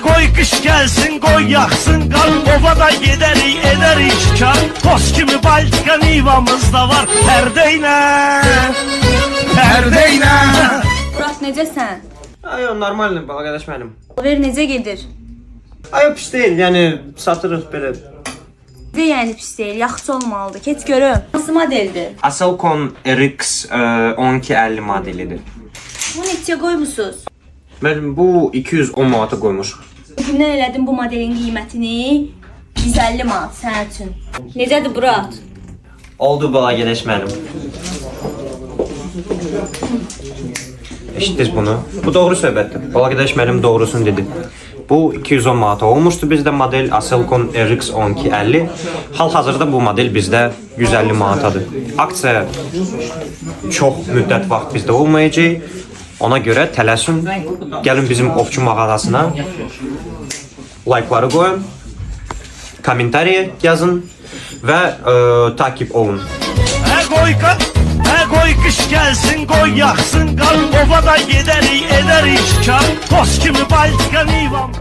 Koy kış gelsin, koy yaksın kan. Ovada ederiz çıkar. Toz gibi Baltika Nivamız da var. Perdeyle Murat necəsən? Ay o normaldir bala qardaş mənim. Ver necə gedir? Ay o pis deyil, yəni satırıq belə. Necə yəni pis deyil, yaxşı olmalıdır. Keç görüm. Hansı modeldir? Aselcon RX 1250 modelidir. Bu neçə qoymusunuz? Mən bu 210 manata qoymuşuq. Kimdən elədim bu modelin qiymətini? 150 manat sənin üçün. Necədir Murat? Oldu bala qardaş mənim. Eşitdiniz bunu? Bu doğru söhbətdir. Bala qardaş mənim doğrusunu dedi. Bu 210 manata olmuşdu bizdə model Aselcon RX 1250. Hal-hazırda bu model bizdə 150 manatadır. Aksiya çox müddət vaxt bizdə olmayacaq. Ona görə tələsin, gəlin bizim ovçu mağazasına, like'ları qoyun, kommentariya yazın və takip olun. Koy kış gelsin, koy yaksın kan. Ovada ederiz çıkar. Toz gibi Baltika Nivam.